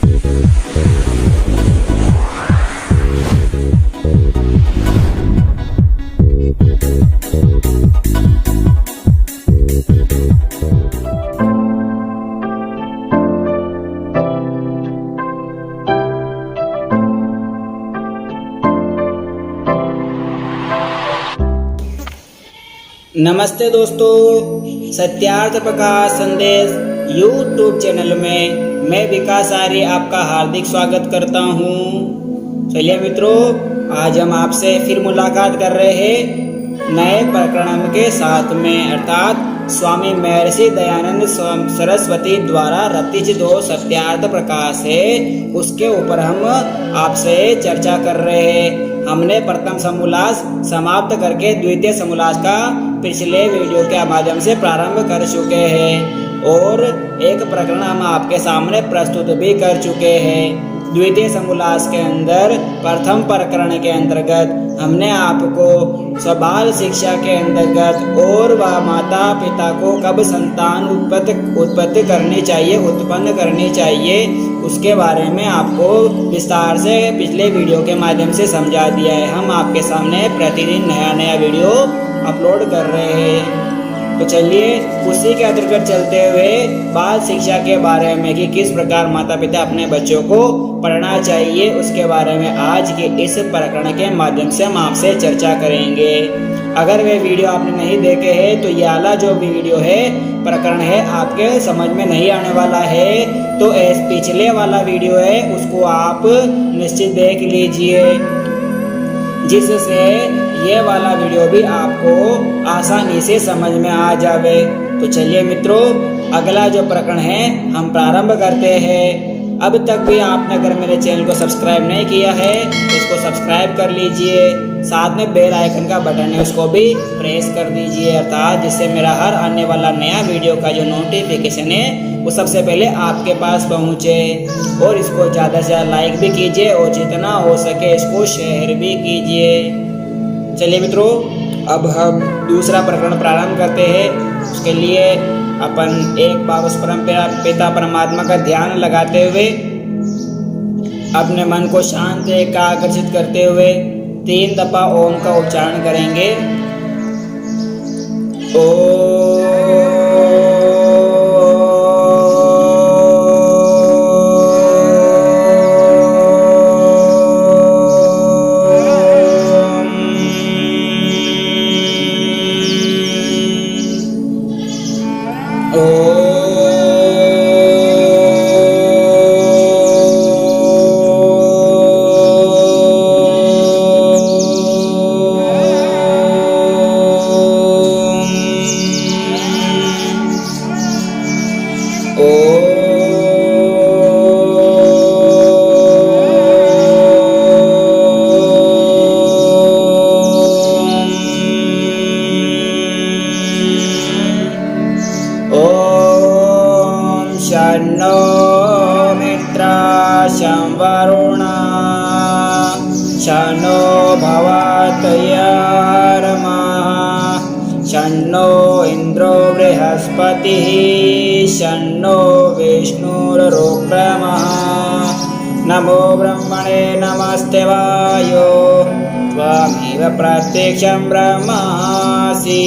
नमस्ते दोस्तों, सत्यार्थ प्रकाश संदेश यूट्यूब चैनल में मैं विकास आर्य आपका हार्दिक स्वागत करता हूँ। चलिए मित्रों, आज हम आपसे फिर मुलाकात कर रहे हैं नए प्रकरण के साथ में, अर्थात स्वामी महर्षि दयानंद सरस्वती द्वारा रचित जो सत्यार्थ प्रकाश है उसके ऊपर हम आपसे चर्चा कर रहे हैं। हमने प्रथम समोल्लास समाप्त करके द्वितीय समोल्लास का पिछले वीडियो के माध्यम से प्रारंभ कर चुके हैं और एक प्रकरण हम आपके सामने प्रस्तुत भी कर चुके हैं। द्वितीय समोल्लास के अंदर प्रथम प्रकरण के अंतर्गत हमने आपको सबाल शिक्षा के अंतर्गत और वह माता पिता को कब संतान उत्पत्ति करनी चाहिए, उत्पन्न करनी चाहिए, उसके बारे में आपको विस्तार से पिछले वीडियो के माध्यम से समझा दिया है। हम आपके सामने प्रतिदिन नया वीडियो अपलोड कर रहे हैं। तो चलिए उसी के अंतर्गत चलते हुए बाल शिक्षा के बारे में कि किस प्रकार माता पिता अपने बच्चों को पढ़ना चाहिए, उसके बारे में आज के इस प्रकरण के माध्यम से हम आपसे चर्चा करेंगे। अगर वे वीडियो आपने नहीं देखे हैं तो ये वाला जो भी वीडियो है प्रकरण है आपके समझ में नहीं आने वाला है, तो पिछले वाला वीडियो है उसको आप निश्चित देख लीजिए, जिससे ये वाला वीडियो भी आपको आसानी से समझ में आ जावे। तो चलिए मित्रों, अगला जो प्रकरण है हम प्रारंभ करते हैं। अब तक भी आपने अगर मेरे चैनल को सब्सक्राइब नहीं किया है तो इसको सब्सक्राइब कर लीजिए, साथ में बेल आइकन का बटन है उसको भी प्रेस कर दीजिए, अर्थात जिससे मेरा हर आने वाला नया वीडियो का जो नोटिफिकेशन है वो सबसे पहले आपके पास पहुंचे। और इसको ज़्यादा से ज़्यादा लाइक भी कीजिए और जितना हो सके इसको शेयर भी कीजिए। चलिए मित्रों, अब हम दूसरा प्रकरण प्रारंभ करते हैं। उसके लिए अपन एक बार उस परम पिता परमात्मा का ध्यान लगाते हुए अपने मन को शांत एकाग्रचित करते हुए 3 दफा ओम का उच्चारण करेंगे। ओम शन्नो मित्रा शं वरुणा शन्नो भवतयर्मा शन्नो इन्द्रो बृहस्पतिः शन्नो विष्णुरुक्रमः। नमो ब्रह्मणे नमस्ते वायो त्वमेव प्रत्यक्षं ब्रह्मासि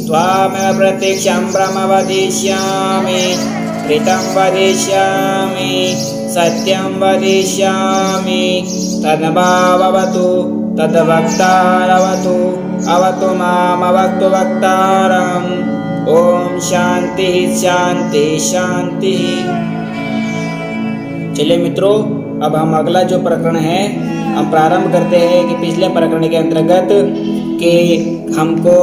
त्वमेव प्रत्यक्षं ब्रह्म वदिष्यामि, ऋतं वदिष्यामि, सत्यं वदिष्यामि, तद्भाववतु तद्वक्तारवतु अवतु मामवक्तु वक्तारम्। ओम शांति शांति शांति। चलिए मित्रों, अब हम अगला जो प्रकरण है हम प्रारंभ करते हैं कि पिछले प्रकरण के अंतर्गत कि हमको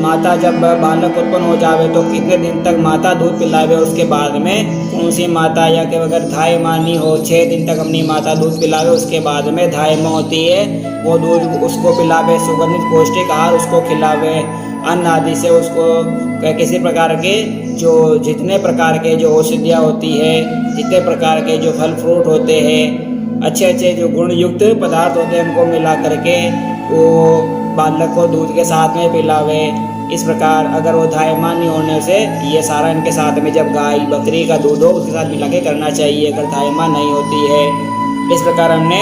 माता जब बालक उत्पन्न हो जावे तो कितने दिन तक माता दूध पिलावे, उसके बाद में कौन सी माता या कि अगर धाय मानी हो 6 दिन तक अपनी माता दूध पिलावे, उसके बाद में धाय माँ होती है वो दूध उसको पिलावे, सुगंधित पौष्टिक आहार उसको खिलावे, अन्न आदि से उसको किसी प्रकार के जो जितने प्रकार के जो औषधियाँ होती है, जितने प्रकार के जो फल फ्रूट होते हैं, अच्छे अच्छे जो गुण युक्त पदार्थ होते हैं उनको मिला करके वो बालक को दूध के साथ में पिलावे। इस प्रकार अगर वो धायमान नहीं होने से ये सारा इनके साथ में जब गाय बकरी का दूध हो उसके साथ मिला के करना चाहिए, अगर धायमान नहीं होती है। इस प्रकार हमने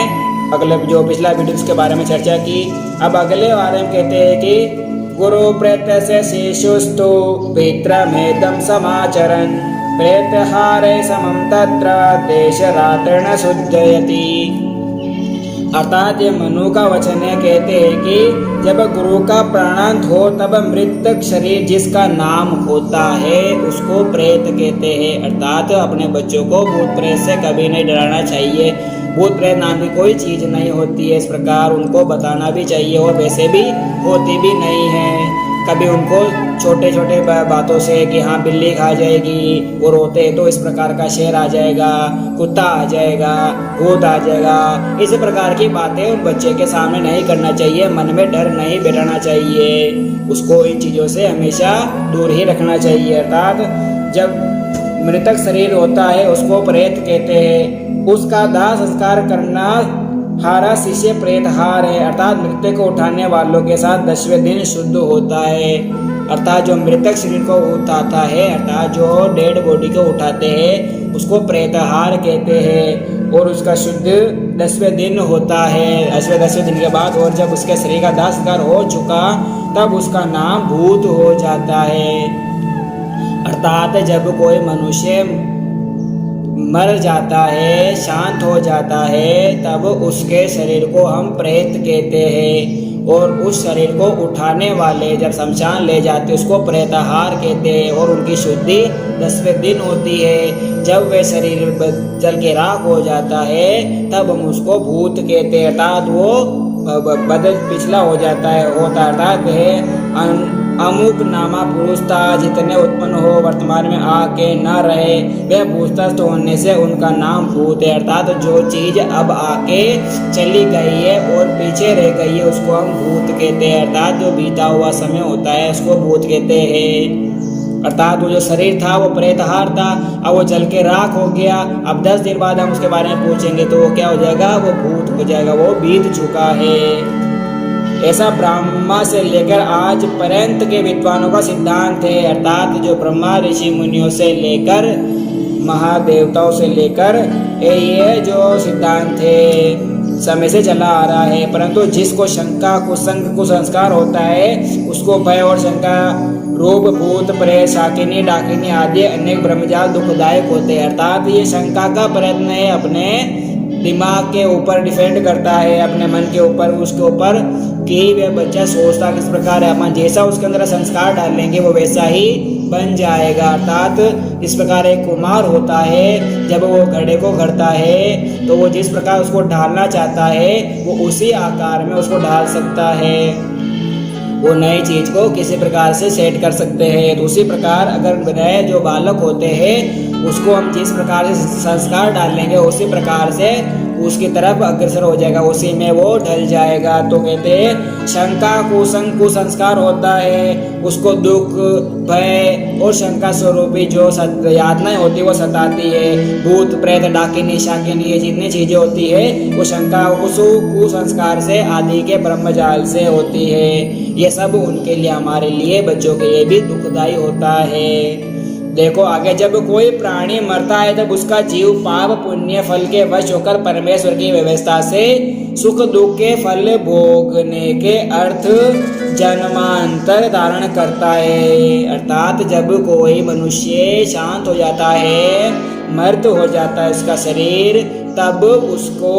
अगले जो पिछला वीडियो उसके बारे में चर्चा की। अब अगले बारे में कहते हैं कि गुरु प्रेत से शिशुस्तु पितृमेदं समाचरन् प्रेतहारे समं तत्र देशरात्रेण शुद्धयति। अर्थात ये मनु का वचन है, कहते हैं कि जब गुरु का प्राणांत हो तब मृतक शरीर जिसका नाम होता है उसको प्रेत कहते हैं। अर्थात अपने बच्चों को भूत प्रेत से कभी नहीं डराना चाहिए। भूत प्रेत नाम की कोई चीज़ नहीं होती है, इस प्रकार उनको बताना भी चाहिए और वैसे भी होती भी नहीं है। कभी उनको छोटे छोटे बातों से कि हाँ बिल्ली खा जाएगी, वो रोते तो इस प्रकार का शेर आ जाएगा, कुत्ता आ जाएगा, भूत आ जाएगा, इस प्रकार की बातें उन बच्चे के सामने नहीं करना चाहिए। मन में डर नहीं बिठाना चाहिए, उसको इन चीज़ों से हमेशा दूर ही रखना चाहिए। अर्थात जब मृतक शरीर होता है उसको प्रेत कहते हैं। उसका दाह संस्कार करना हारा शिष्य प्रेतहार है। अर्थात मृतक को उठाने वालों के साथ 10वें दिन शुद्ध होता है। अर्थात जो मृतक शरीर को उठाता है, अर्थात जो डेड बॉडी को उठाते हैं उसको प्रेतहार कहते हैं और उसका शुद्ध 10वें दिन होता है। 10वें दिन के बाद और जब उसके शरीर का दाह संस्कार हो चुका तब उसका नाम भूत हो जाता है। अर्थात जब कोई मनुष्य मर जाता है, शांत हो जाता है, तब उसके शरीर को हम प्रेत कहते हैं और उस शरीर को उठाने वाले जब शमशान ले जाते उसको प्रेतहार कहते हैं और उनकी शुद्धि 10वें दिन होती है। जब वह शरीर जल के राख हो जाता है तब हम उसको भूत कहते हैं। अर्थात वो बदल पिछला हो जाता है, होता अर्थात वह अमुक नामा पुरुष था, जितने उत्पन्न हो वर्तमान में आके न रहे वह पूछताछ होने से उनका नाम भूत है। अर्थात जो चीज़ अब आके चली गई है और पीछे रह गई है उसको हम भूत कहते हैं। अर्थात जो बीता हुआ समय होता है उसको भूत कहते हैं। अर्थात वो जो शरीर था वो प्रेतहार था, अब वो जल के राख हो गया। अब 10 दिन बाद हम उसके बारे में पूछेंगे तो वो क्या हो जाएगा, वो भूत हो जाएगा, वो बीत चुका है। ऐसा ब्रह्मा से लेकर आज पर्यंत के विद्वानों का सिद्धांत है। अर्थात जो ब्रह्मा ऋषि मुनियों से लेकर महादेवताओं से लेकर ये जो सिद्धांत है समय से चला आ रहा है। परंतु जिसको शंका कुसंग कुसंस्कार होता है उसको भय और शंका रूप भूत प्रेत शाकिनी डाकिनी आदि अनेक ब्रह्मजाल दुखदायक होते हैं। अर्थात ये शंका का प्रयत्न है, अपने दिमाग के ऊपर डिपेंड करता है, अपने मन के ऊपर, उसके ऊपर कि वह बच्चा सोचता किस प्रकार है। अपन जैसा उसके अंदर संस्कार डालेंगे वो वैसा ही बन जाएगा। अर्थात इस प्रकार एक कुम्हार होता है, जब वो घड़े को घड़ता है तो वो जिस प्रकार उसको ढालना चाहता है वो उसी आकार में उसको ढाल सकता है, वो नई चीज़ को किसी प्रकार से सेट कर सकते हैं। तो उसी प्रकार अगर नए जो बालक होते हैं उसको हम जिस प्रकार से संस्कार डालेंगे उसी प्रकार से उसकी तरफ अग्रसर हो जाएगा, उसी में वो ढल जाएगा। तो कहते हैं शंका कुसंस्कार होता है, उसको दुख भय और शंका स्वरूपी जो यातनाएं होती है वो सताती है। भूत प्रेत डाकिनी शाकिनी ये जितनी चीजें होती है वो शंका कुसंस्कार से आदि के ब्रह्मजाल से होती है। ये सब उनके लिए, हमारे लिए, बच्चों के लिए भी दुखदायी होता है। देखो आगे, जब कोई प्राणी मरता है तब उसका जीव पाप पुण्य फल के वश होकर परमेश्वर की व्यवस्था से सुख दुख के फल भोगने के अर्थ जन्मांतर धारण करता है। अर्थात जब कोई मनुष्य शांत हो जाता है, मृत हो जाता है उसका शरीर, तब उसको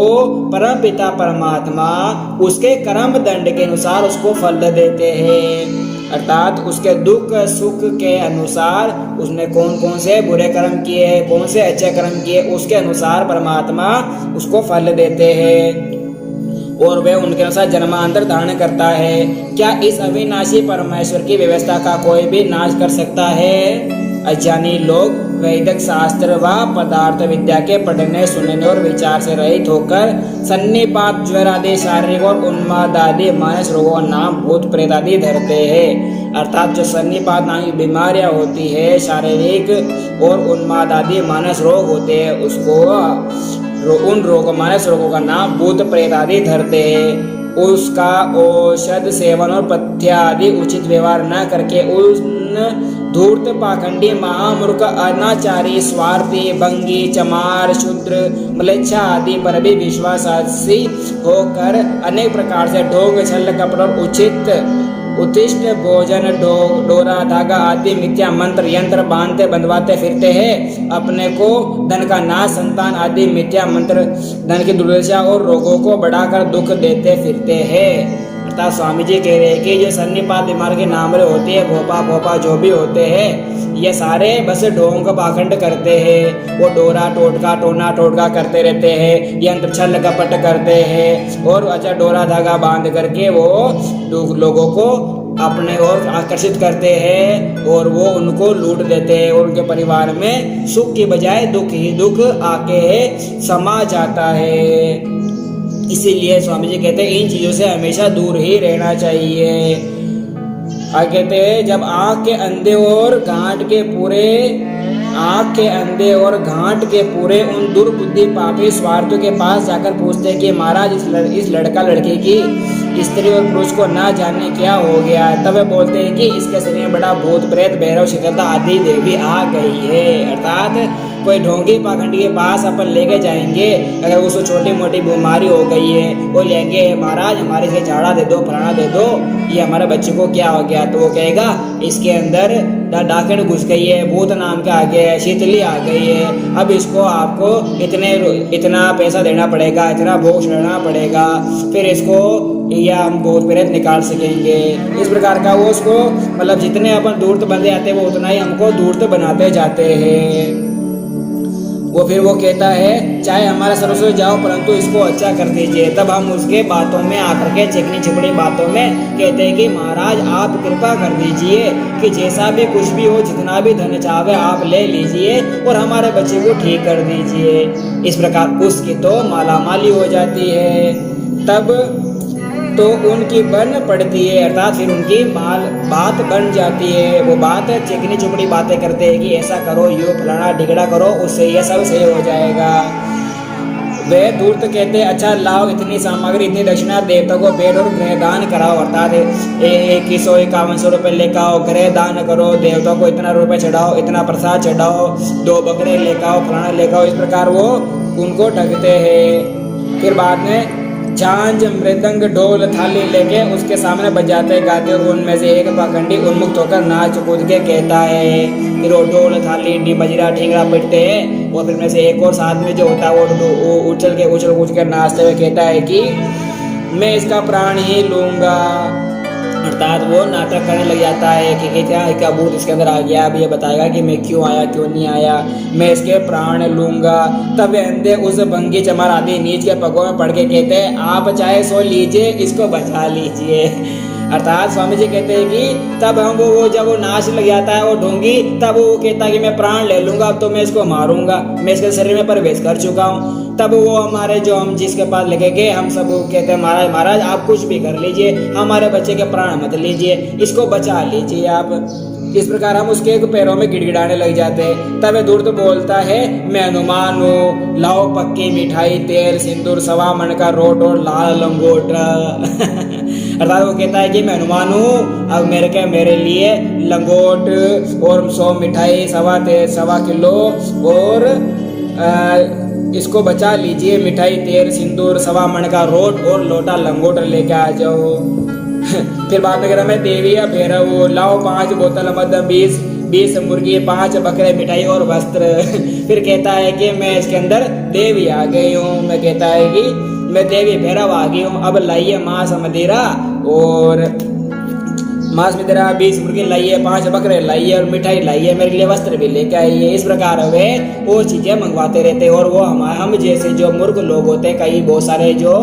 परम पिता परमात्मा उसके कर्म दंड के अनुसार उसको फल देते हैं। अर्थात उसके दुख सुख के अनुसार उसने कौन कौन से बुरे कर्म किए, कौन से अच्छे कर्म किए, उसके अनुसार परमात्मा उसको फल देते हैं और वह उनके अनुसार जन्मांतर धारण करता है। क्या इस अविनाशी परमेश्वर की व्यवस्था का कोई भी नाश कर सकता है? अज्ञानी लोग वैदिक शास्त्र व पदार्थ विद्या के पढ़ने सुनने और विचार से रहित होकर सन्निपात ज्वर आदि शारीरिक और उन्माद आदि मानस रोगों का नाम भूत प्रेत आदि धरते हैं। अर्थात जो सन्निपात नामी बीमारियां होती है, शारीरिक और उन्माद आदि मानस रोग होते हैं, उसको उन रोगों मानस रोगों का नाम भूत प्रेत आदि धरते हैं। उसका औषध सेवन और पथ्य आदि उचित व्यवहार न करके उन धूर्त पाखंडी महामूर्ख अनाचारी स्वार्थी भंगी चमार शूद्र म्लेच्छा आदि पर भी विश्वासी होकर अनेक प्रकार से ढोंग छल कपट और उत्तिष्ट भोजन डोरा धागा आदि मिथ्या मंत्र यंत्र बांधते बंधवाते फिरते हैं। अपने को धन का नाश संतान आदि मिथ्या मंत्र धन की दुर्दशा और रोगों को बढ़ाकर दुख देते फिरते हैं। अर्थात स्वामी जी कह रहे हैं कि ये सन्निपात बीमार के नामरे होती है, भोपा भोपा जो भी होते हैं, ये सारे बस ढोंग का पाखंड करते हैं। वो डोरा टोटका टोना टोटका करते रहते हैं, यंत्र छल कपट करते हैं और अच्छा डोरा धागा बांध करके वो लोगों को अपने ओर आकर्षित करते हैं और वो उनको लूट देते हैं और उनके परिवार में सुख की बजाय दुख ही दुख आके समा जाता है। इसीलिए स्वामी जी कहते हैं इन चीजों से हमेशा दूर ही रहना चाहिए। कहते हैं जब आँख के अंधे और घाट के पूरे उन दुर्बुद्धि पापी स्वार्थों के पास जाकर पूछते कि महाराज इस लड़का लड़की की स्त्री और पुरुष को ना जानने क्या हो गया है, तब वे बोलते हैं कि इसके शरीर में बड़ा भूत प्रेत भैरव शीतलता आदि देवी आ गई है। अर्थात कोई ढोंगी पाखंडी के पास अपन लेके जाएंगे, अगर उसको छोटी मोटी बीमारी हो गई है वो लेंगे महाराज हमारे से झाड़ा दे दो फलाना दे दो, ये हमारे बच्चे को क्या हो गया, तो वो कहेगा इसके अंदर डाकण घुस गई है, भूत नाम का आ गया है, शीतली आ गई है, अब इसको आपको इतना पैसा देना पड़ेगा, इतना भोग चढ़ाना पड़ेगा, फिर इसको या हम भूत प्रेत निकाल सकेंगे। इस प्रकार का वो उसको मतलब जितने अपन धूर्त बनते जाते हैं वो उतना ही हमको धूर्त बनाते जाते हैं। वो फिर वो कहता है चाहे हमारा सर्वस्व जाओ परंतु इसको अच्छा कर दीजिए। तब हम उसके बातों में आकर के चिकनी छिपड़ी बातों में कहते हैं कि महाराज आप कृपा कर दीजिए कि जैसा भी कुछ भी हो, जितना भी धन चाहे आप ले लीजिए और हमारे बच्चे को ठीक कर दीजिए। इस प्रकार उसकी तो मालामाली हो जाती है। तब तो उनकी बन पड़ती है, अर्थात फिर उनकी बात बन जाती है। वो बात चिकनी चुपड़ी बातें करते हैं कि ऐसा करो, यो फलाना ढिगड़ा करो, उससे ये सब सही हो जाएगा। वे धूर्त कहते हैं अच्छा लाओ इतनी सामग्री इतनी दक्षिणा देवता को भेंट और गृह दान कराओ, अर्थात 2151 रुपये लेकर आओ, गृह दान करो, देवता को इतना रुपये चढ़ाओ, इतना प्रसाद चढ़ाओ, 2 बकरे लेकर आओ, फलाना लेकर आओ। इस प्रकार वो उनको ठगते हैं। फिर बाद में झांझ मृदंग ढोल थाली लेके उसके सामने बजाते गाते और उनमें से एक पाखंडी उन्मुक्त होकर नाच कूद के कहता है। फिर वो ढोल थाली बजरा ठींगरा पिटते हैं और फिर में से एक और साथ में जो होता है वो उछल के नाचते हुए कहता है कि मैं इसका प्राण ही लूँगा। अर्थात वो नाटक करने लग जाता है कि क्या भूत इसके अंदर आ गया, अब ये बताएगा कि मैं क्यों आया क्यों नहीं आया, मैं इसके प्राण लूँगा। तब वे अंधे उस भंगी चमार आदि नीच के पगों में पड़ के कहते हैं आप चाहे सो लीजिए, इसको बचा लीजिए। अर्थात स्वामी जी कहते हैं कि तब हम वो जब वो नाच लग जाता है वो ढोंगी, तब वो कहता है कि मैं प्राण ले लूँगा, अब तो मैं इसको मारूंगा, मैं इसके शरीर में प्रवेश कर चुका हूँ। तब वो हमारे जो हम जिसके पास लेके गए हम सब कहते हैं महाराज आप कुछ भी कर लीजिए, हमारे बच्चे के प्राण मत लीजिए, इसको बचा लीजिए आप। इस प्रकार हम उसके पैरों में गिड़गिड़ाने लग जाते हैं। तब धूर्त बोलता है मैं हनुमान हूँ, लाओ पक्की मिठाई तेल सिंदूर 1.25 मन का रोट और लाल लंगोट। अर्थात वो कहता है कि मैं हनुमान हूँ, अब मेरे लिए लंगोट और 100 मिठाई 1.25 किलो और इसको बचा लीजिए, मिठाई तेल सिंदूर 1.25 मन का रोट और लोटा लंगोट लेके आ जाओ। फिर बाद में कह रहा मैं देवी या भैरव, लाओ 5 बोतल मद 20 मुर्गी 5 बकरे मिठाई और वस्त्र। फिर कहता है कि मैं इसके अंदर देवी आ गई हूँ, मैं कहता है कि मैं देवी भैरव आ गई हूँ, अब लाइए मांस मदिरा और 20 मुर्गी लाइए, 5 बकरे लाइए और मिठाई लाइए, मेरे लिए वस्त्र भी लेके आइए। इस प्रकार वे वो चीजें मंगवाते रहते हैं। और वो हम जैसे जो मूर्ख लोग होते हैं, कई बहुत सारे जो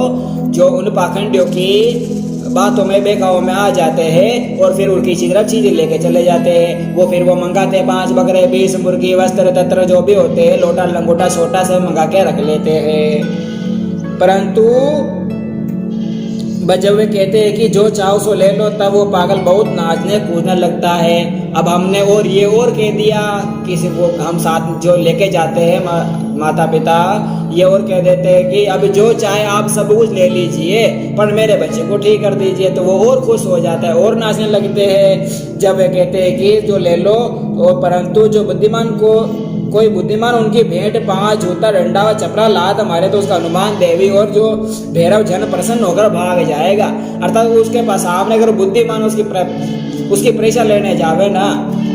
उन पाखंडियों की बातों में बेकाओं में आ जाते हैं और फिर उनकी चीजें लेके चले जाते हैं। वो फिर वो मंगाते हैं 5 बकरे 20 मुर्गी वस्त्र तत्र जो भी होते हैं, लोटा लंगोटा छोटा सब मंगा के रख लेते हैं। परंतु जब वे कहते हैं कि जो चाहो सो ले लो, तब वो पागल बहुत नाचने कूदने लगता है। अब हमने और ये और कह दिया किसी को हम साथ जो लेके जाते हैं माता पिता ये और कह देते हैं कि अब जो चाहे आप सब कुछ ले लीजिए पर मेरे बच्चे को ठीक कर दीजिए, तो वो और खुश हो जाता है और नाचने लगते हैं। जब वे कहते हैं कि जो ले लो, और परंतु जो बुद्धिमान को कोई बुद्धिमान उनकी भेंट पांच जूता डंडा व चपरा लात मारे तो उसका अनुमान देवी और जो भैरव जन प्रसन्न होकर भाग जाएगा। अर्थात उसके पास सामने अगर बुद्धिमान उसकी परीक्षा लेने जावे ना,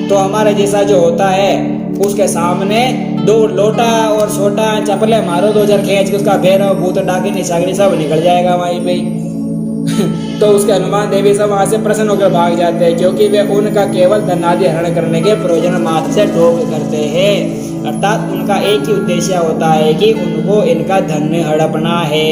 तो हमारे जैसा जो होता है उसके सामने दो लोटा और छोटा चपले मारो, 2 चार खींच के उसका भैरव भूत डाकिनी सागिनी सब निकल जाएगा वहीं पे। तो उसके हनुमान देवी सब वहां से प्रसन्न होकर भाग जाते हैं, क्योंकि वे उनका केवल धनादि हरण करने के प्रयोजन मात्र से ढोंग करते हैं। अर्थात उनका एक ही उद्देश्य होता है कि उनको इनका धन हड़पना है,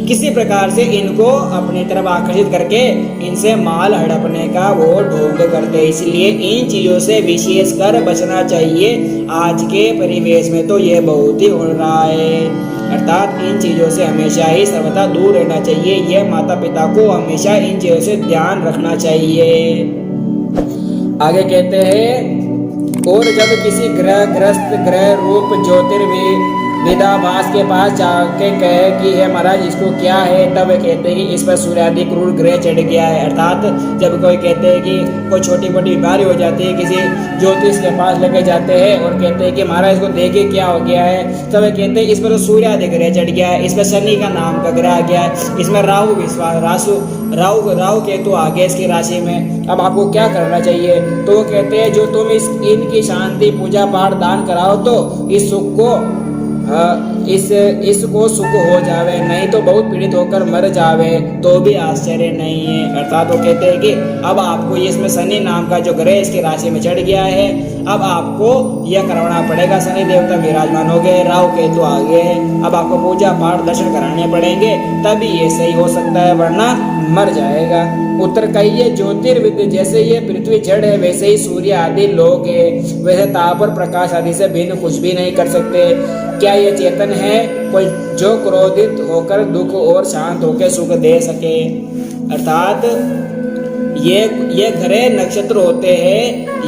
किसी प्रकार से इनको अपनी तरफ आकर्षित करके इनसे माल हड़पने का वो ढोंग करते हैं। इसलिए इन चीजों से विशेष कर बचना चाहिए। आज के परिवेश में तो ये बहुत ही हो रहा है। अर्थात इन चीजों से हमेशा ही सर्वथा दूर रहना चाहिए। यह माता पिता को हमेशा इन चीजों से ध्यान रखना चाहिए। आगे कहते हैं, और जब किसी ग्रस्त ग्रह रूप ज्योतिर्विदाभास के पास जाके कहे कि हे महाराज इसको क्या है, तब कहते हैं कि इस पर सूर्यादि क्रूर ग्रह चढ़ गया है। अर्थात जब कोई कहते हैं कि कोई छोटी मोटी बीमारी हो जाती है, किसी ज्योतिष के पास लेके जाते हैं और कहते हैं कि महाराज इसको देखिए क्या हो गया है, तब कहते हैं इस पर सूर्यादि ग्रह चढ़ गया है, इस पर शनि का नाम का ग्रह आ गया है, इसमें राहु केतु आ गया इसकी राशि में, अब आपको क्या करना चाहिए। तो वो कहते हैं जो तुम इनकी शांति पूजा पाठ दान कराओ तो इस सुख को इसको सुख हो जावे, नहीं तो बहुत पीड़ित होकर मर जावे तो भी आश्चर्य नहीं है। अर्थात वो कहते हैं कि अब आपको इसमें शनि नाम का जो ग्रह इसकी राशि में चढ़ गया है, अब आपको यह करवाना पड़ेगा। शनि देवता विराजमान हो गए, राहु केतु आ गए, अब आपको पूजा पाठ दर्शन कराने पड़ेंगे, तभी ये सही हो सकता है, वरना मर जाएगा। उत्तर कहिए, ज्योतिर्विद जैसे ये पृथ्वी जड़ है वैसे ही सूर्य आदि लोग है, वैसे ताप और प्रकाश आदि से भिन्न कुछ भी नहीं कर सकते। क्या ये चेतन है कोई जो क्रोधित होकर दुख और शांत होकर सुख दे सके। अर्थात ये ग्रह नक्षत्र होते हैं,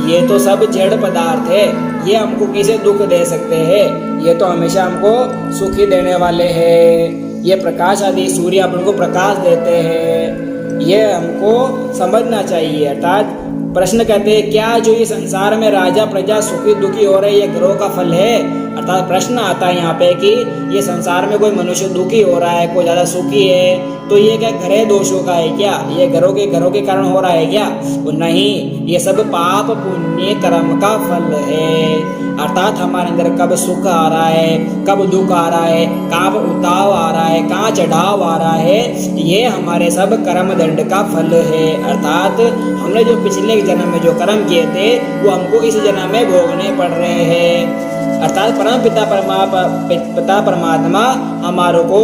ये तो सब जड़ पदार्थ है, ये हमको किसे दुख दे सकते हैं, ये तो हमेशा हमको सुख ही देने वाले हैं। ये प्रकाश आदि सूर्य अपन को प्रकाश देते हैं, ये हमको समझना चाहिए। अर्थात प्रश्न कहते हैं, क्या जो ये संसार में राजा प्रजा सुखी दुखी हो रहे ये ग्रहों का फल है। अर्थात प्रश्न आता है यहाँ पे कि ये संसार में कोई मनुष्य दुखी हो रहा है, कोई ज्यादा सुखी है, तो ये क्या ग्रह दोषों का है क्या, ये घरों के कारण हो रहा है क्या। नहीं, ये सब पाप पुण्य कर्म का फल है। अर्थात हमारे अंदर कब सुख आ रहा है, कब दुख आ रहा है, कब उताव आ रहा है, कहाँ चढ़ाव आ रहा है, ये हमारे सब कर्म दंड का फल है। अर्थात हमने जो पिछले जन्म में जो कर्म किए थे वो हमको इस जन्म में भोगने पड़ रहे हैं। अर्थात परम पिता परमात्मा हमारों को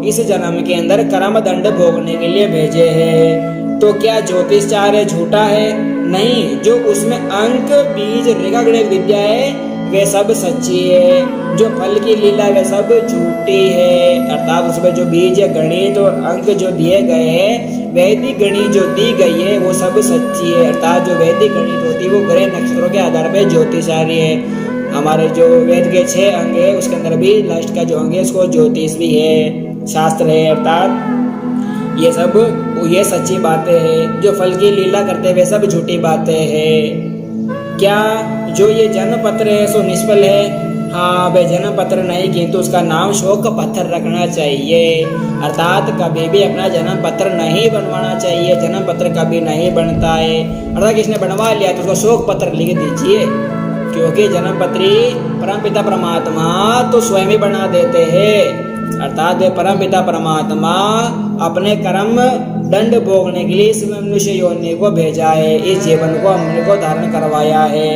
इस जन्म के अंदर कर्म दंड भोगने के लिए भेजे हैं। तो क्या ज्योतिष चार्य झूठा है? नहीं, जो उसमें अंक बीज रेखा गणित विद्या है वे सब सच्ची है, जो फल की लीला वे सब झूठी है। अर्थात उसमें जो बीज गणित और अंक जो दिए गए हैं, वैदिक गणित जो दी गई है वो सब सच्ची है। अर्थात जो वैदिक गणित होती है वो ग्रह नक्षत्रों के आधार पर ज्योतिषार्य है। हमारे जो वेद के 6 अंग है उसके अंदर भी लास्ट का जो अंग है उसको ज्योतिष भी है, शास्त्र है। अर्थात ये सच्ची बातें हैं, जो फल की लीला करते वे सब झूठी बातें हैं। क्या जो ये जन्म पत्र है सो निष्फल है? हाँ, वे जन्म पत्र नहीं, किंतु उसका नाम शोक पत्थर रखना चाहिए। अर्थात कभी भी अपना जन्म पत्र नहीं बनवाना चाहिए, जन्म पत्र कभी नहीं बनता है। अर्थात किसने बनवा लिया तो उसको शोक पत्र लिख दीजिए, क्योंकि जन्मपत्री परमपिता परमात्मा तो स्वयं ही बना देते हैं। अर्थात परमपिता परमात्मा अपने कर्म दंड भोगने के लिए इस मनुष्य योनि को भेजा है, इस जीवन को हमने को धारण करवाया है।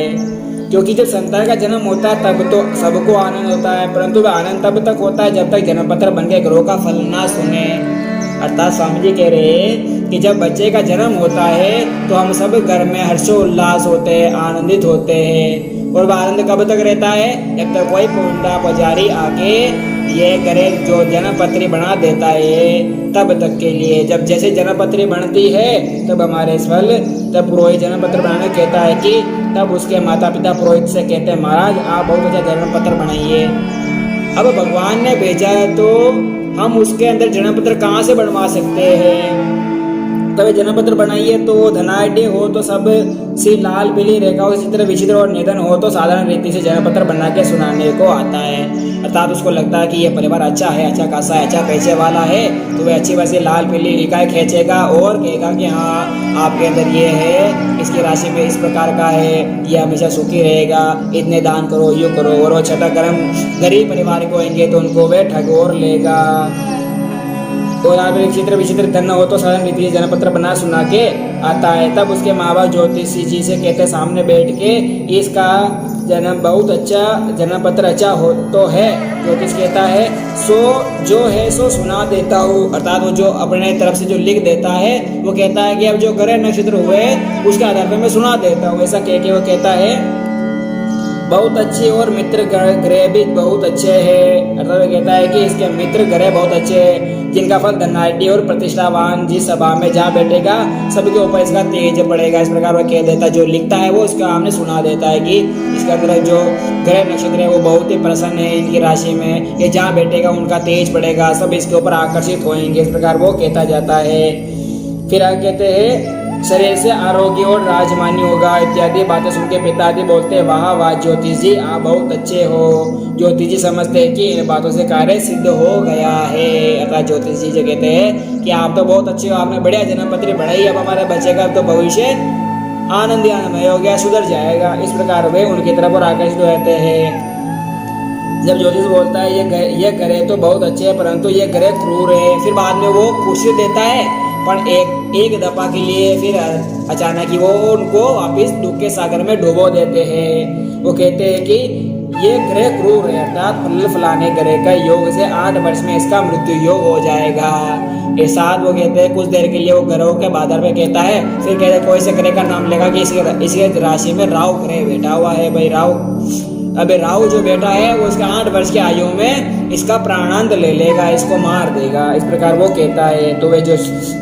क्योंकि जब संतान का जन्म होता है तब तो सबको आनंद होता है, परंतु वह आनंद तब तक होता है जब तक जन्मपत्र बन के ग्रहों का फल ना सुने। अर्थात स्वामी जी कह रहे हैं कि जब बच्चे का जन्म होता है तो हम सब घर में हर्षोल्लास होते हैं, आनंदित होते हैं। और वह आनंद कब तक रहता है? जब तक कोई पुंडा पुजारी आके ये करे जो जन्मपत्री बना देता है तब तक के लिए। जब जैसे जन्मपत्री बनती है तब हमारे फल, तब पुरोहित जन्मपत्र बनाने कहता है कि तब उसके माता पिता पुरोहित से कहते हैं महाराज आप बहुत अच्छा जन्मपत्र बनाइए। अब भगवान ने भेजा है तो हम उसके अंदर जन्म पत्र कहाँ से बनवा सकते हैं। तभी जन्म पत्र बनाइए तो धनाढ़ हो तो सब सी लाल पीली रेखा हो, इसी तरह विचित्र और निधन हो तो साधारण रीति से जन्म पत्र बना के सुनाने को आता है। अर्थात उसको लगता है कि ये परिवार अच्छा है, अच्छा खासा है, अच्छा पैसे वाला है, तो वह अच्छी वैसी लाल पीली रेखाएं खींचेगा और कहेगा कि हाँ आपके अंदर ये है, इसकी राशि में इस प्रकार का है, ये हमेशा सुखी रहेगा, इतने दान करो, यूँ करो। और वो छठा कर्म गरीब परिवार को होंगे तो उनको वह ठगोर लेगा। और आप विचित्र विचित्र धन हो तो साधारण रीति से जन्म पत्र बना सुना के आता है। तब उसके माँ बाप ज्योतिषी जी से कहते सामने बैठ के इसका जन्म बहुत अच्छा, जन्म पत्र अच्छा हो तो है। ज्योतिष कहता है सो जो है सो सुना देता हूँ। अर्थात वो जो अपने तरफ से जो लिख देता है वो कहता है कि अब जो ग्रह नक्षत्र हुए उसके आधार पर मैं सुना देता हूँ। ऐसा कह के वो कहता है बहुत अच्छे और मित्र ग्रह भी बहुत अच्छे हैं। अर्थात वो कहता है कि इसके मित्र ग्रह बहुत अच्छे हैं जिनका फल धनाढ़ और प्रतिष्ठावान जिस सभा में जा बैठेगा सबके ऊपर इसका तेज पड़ेगा। इस प्रकार वह कह देता है, जो लिखता है वो उसका हमने सुना देता है कि इसके अंदर जो ग्रह नक्षत्र है वो बहुत ही प्रसन्न है इनकी राशि में, ये जहाँ बैठेगा उनका तेज पड़ेगा, सब इसके ऊपर आकर्षित होंगे। इस प्रकार वो कहता जाता है। फिर आगे कहते हैं शरीर से आरोग्य और राजमानी होगा इत्यादि बातें सुन के पिताजी बोलते हैं वाह वाह ज्योतिष जी आप बहुत अच्छे हो। ज्योतिष जी समझते हैं कि इन बातों से कार्य सिद्ध हो गया है। अर्थात ज्योतिष जी जो कहते हैं कि आप तो बहुत अच्छे हो, आपने बढ़िया जन्म पत्री बढ़ाई, अब हमारे बच्चे का तो भविष्य आनंद आनंदमय हो गया, सुधर जाएगा। इस प्रकार वे उनकी तरफ और आकर्षित रहते हैं। जब ज्योतिष बोलता है ये ग्रह तो बहुत अच्छे है परंतु ये ग्रह क्रूर है, फिर बाद में वो खुशी देता है पर एक दफा के लिए फिर अचानक ही वो उनको वापिस दुख के सागर में डुबो देते हैं। वो कहते हैं कि ये ग्रह क्रूर है, अर्थात फल फलाने ग्रह का योग से 8 वर्ष में इसका मृत्यु योग हो जाएगा। ये साथ वो कहते हैं कुछ देर के लिए वो ग्रहों के बादल पे कहता है, फिर कहते हैं कोई से ग्रह का नाम लेगा कि इसके राशि में राहु ग्रह बैठा हुआ है। भाई अबे राहु जो बेटा है वो इसका 8 वर्ष की आयु में इसका प्राणांत ले लेगा, इसको मार देगा। इस प्रकार वो कहता है। तो वे जो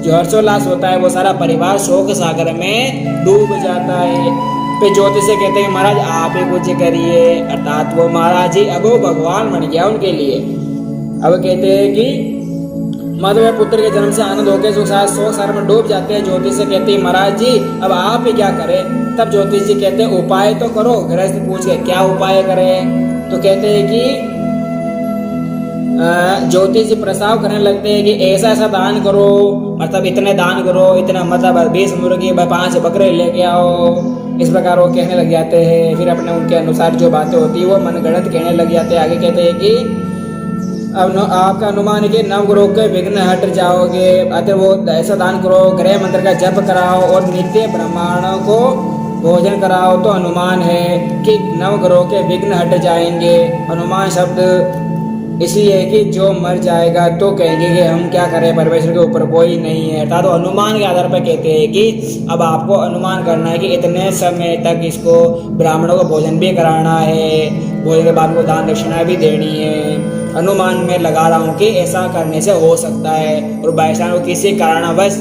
हर्षोल्लास होता है वो सारा परिवार शोक सागर में डूब जाता है। फिर ज्योतिष से कहते हैं महाराज आप ही कुछ करिए। अर्थात वो महाराज जी अब वो भगवान बन गया उनके लिए। अब कहते हैं कि माधव पुत्र के जन्म से आनंद होकर शोक सागर में डूब जाते हैं। ज्योतिष से कहते हैं महाराज जी अब आप ही क्या करें। तब ज्योतिष जी कहते हैं उपाय तो करो। गृहस्थ पूछ के क्या उपाय करें, तो कहते हैं कि ज्योतिष जी प्रस्ताव करने लगते हैं कि ऐसा ऐसा दान करो, मतलब इतने दान करो, इतना मतलब 20 मुर्गी 5 बकरे लेके आओ। इस प्रकार वो कहने लग जाते हैं। फिर अपने उनके अनुसार जो बातें होती है वो मनगढ़ंत कहने लग जाते हैं। आगे कहते हैं कि अब आपका अनुमान है कि नवग्रह के विघ्न हट जाओगे। अतः वो ऐसा दान करो, ग्रह मंत्र का जप कराओ और नित्य ब्राह्मणों को भोजन कराओ तो अनुमान है कि नवग्रह के विघ्न हट जाएंगे। अनुमान शब्द इसलिए कि जो मर जाएगा तो कहेंगे कि हम क्या करें, परमेश्वर के ऊपर कोई नहीं है। अर्थात तो अनुमान के आधार पर कहते हैं कि अब आपको अनुमान करना है कि इतने समय तक इसको ब्राह्मणों को भोजन भी कराना है, भोजन के बाद को दान दक्षिणा भी देनी है। अनुमान में लगा रहा हूँ कि ऐसा करने से हो सकता है। और बाई चांस वो किसी कारणवश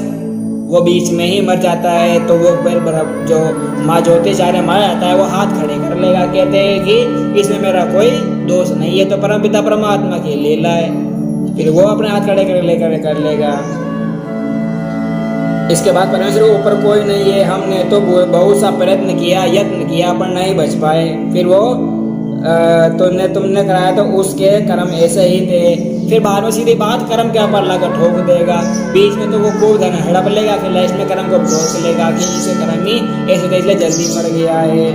वो बीच में ही मर जाता है तो वो जो माँ ज्योतिषाचार्य मारा जाता है वो हाथ खड़े कर लेगा। कहते हैं कि इसमें मेरा कोई दोष नहीं है, तो परमपिता परमात्मा की लीला है। फिर वो अपने हाथ खड़े कर लेगा। इसके बाद परमेश्वर के ऊपर कोई नहीं है। हमने तो बहुत सा प्रयत्न किया, यत्न किया पर नहीं बच पाए। फिर वो तुमने कराया तो उसके कर्म ऐसे ही थे। फिर बाद में सीधी बात कर्म के ऊपर लगा ठोक देगा। बीच में तो वो खूब धन हड़प लेगा, फिर लास्ट में कर्म को ठोक लेगा कि इसे कर्म ही ऐसे तो इसलिए जल्दी मर गया है।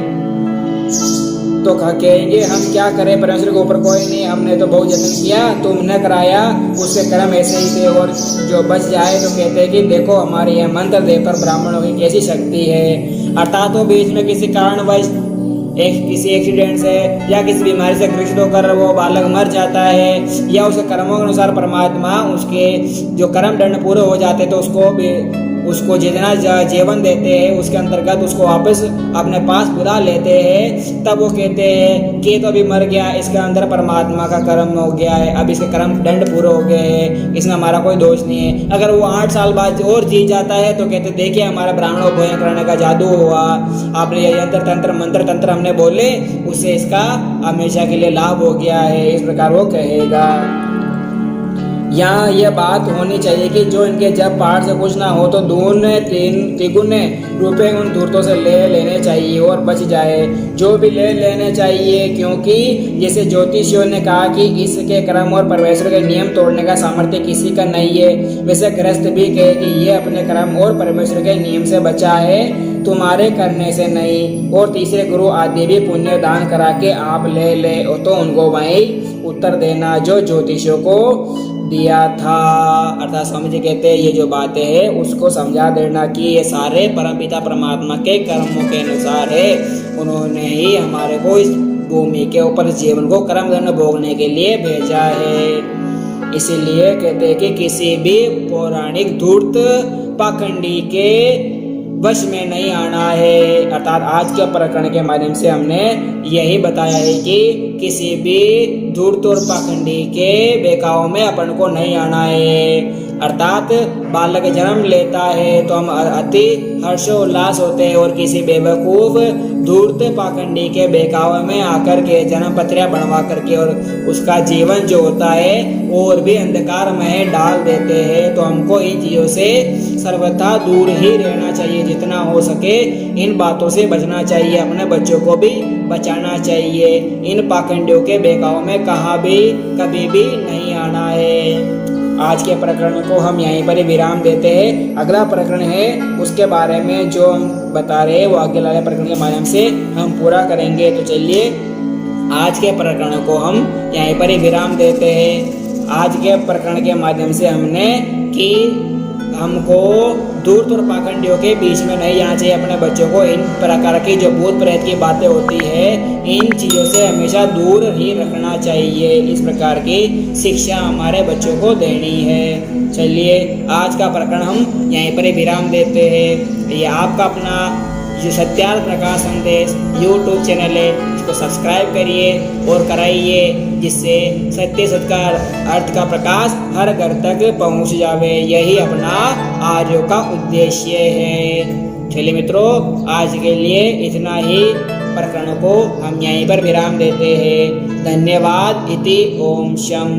तो कहेंगे हम क्या करें, परमेश्वर के ऊपर कोई नहीं, हमने तो बहुत यत्न किया, तुमने कराया, उसके कर्म ऐसे ही थे। और जो बच जाए तो कहते हैं कि देखो हमारे यह मंत्र देकर ब्राह्मणों की कैसी शक्ति है। अर्थात वो बीच में किसी कारणवश किसी एक्सीडेंट से या किसी बीमारी से ग्रसित होकर वो बालक मर जाता है, या उसके कर्मों के अनुसार परमात्मा उसके जो कर्म दंड पूरे हो जाते तो उसको भी उसको जितना जीवन देते हैं उसके अंतर्गत उसको वापस अपने पास बुला लेते हैं, तब वो कहते हैं कि तो अभी मर गया, इसके अंदर परमात्मा का कर्म हो गया है, अब इसके कर्म दंड पूरे हो गए हैं, इसमें हमारा कोई दोष नहीं है। अगर वो 8 साल बाद और जी जाता है तो कहते देखिए हमारा ब्राह्मणों को भोजन कराने का जादू हुआ, आपने ये यंत्र तंत्र मंत्र तंत्र हमने बोले, उससे इसका हमेशा के लिए लाभ हो गया है, इस प्रकार वो कहेगा। यहाँ यह बात होनी चाहिए कि जो इनके जब पाठ से कुछ ना हो तो दूने तिगुने रुपए उन धूर्तों से ले लेने चाहिए और बच जाए, जो भी ले लेने चाहिए, क्योंकि जैसे ज्योतिषियों ने कहा कि इसके कर्म और परमेश्वर के नियम तोड़ने का सामर्थ्य किसी का नहीं है, वैसे गृहस्थ भी कहे कि ये अपने कर्म और परमेश्वर के नियम से बचा है, तुम्हारे करने से नहीं। और तीसरे गुरु आदि भी पुण्य दान करा के आप ले ले तो उनको वही उत्तर देना जो ज्योतिषियों को दिया था। अर्थात स्वामी जी कहते हैं ये जो बातें हैं उसको समझा देना कि ये सारे परमपिता परमात्मा के कर्मों के अनुसार है, उन्होंने ही हमारे को इस भूमि के ऊपर जीवन को कर्म दंड भोगने के लिए भेजा है। इसीलिए कहते हैं कि किसी भी पौराणिक धूर्त पाखंडी के वश में नहीं आना है। अर्थात आज के प्रकरण के माध्यम से हमने यही बताया है कि किसी भी धूर्त और पाखंडी के बेकाओं में अपन को नहीं आना है। अर्थात बालक जन्म लेता है तो हम अति हर्षोल्लास होते हैं और किसी बेवकूफ धूर्त पाखंडी के बेकाव में आकर के जन्म पत्रियां बनवा करके और उसका जीवन जो होता है और भी अंधकार में डाल देते हैं। तो हमको इन चीज़ों से सर्वथा दूर ही रहना चाहिए, जितना हो सके इन बातों से बचना चाहिए, अपने बच्चों को भी बचाना चाहिए। इन पाखंडियों के बेकाव में कहाँ भी कभी भी नहीं आना है। आज के प्रकरण को हम यहीं पर ही विराम देते हैं। अगला प्रकरण है उसके बारे में जो हम बता रहे हैं वो आगे वाले प्रकरण के माध्यम से हम पूरा करेंगे। तो चलिए आज के प्रकरण को हम यहीं पर ही विराम देते हैं। आज के प्रकरण के माध्यम से हमने कि हमको धूर्त और पाखंडियों के बीच में नहीं आना चाहिए, अपने बच्चों को इन प्रकार की जो भूत प्रेत की बातें होती है इन चीज़ों से हमेशा दूर ही रखना चाहिए। इस प्रकार की शिक्षा हमारे बच्चों को देनी है। चलिए आज का प्रकरण हम यहीं पर ही विराम देते हैं। ये आपका अपना जो सत्यार्थ प्रकाश संदेश यूट्यूब चैनल है, इसको सब्सक्राइब करिए और कराइए, जिससे सत्य सत्कार अर्थ का प्रकाश हर घर तक पहुंच जावे। यही अपना आर्यों का उद्देश्य है। चलिए मित्रों आज के लिए इतना ही, प्रकरणों को हम यहीं पर विराम देते हैं। धन्यवाद। इति ओम शम।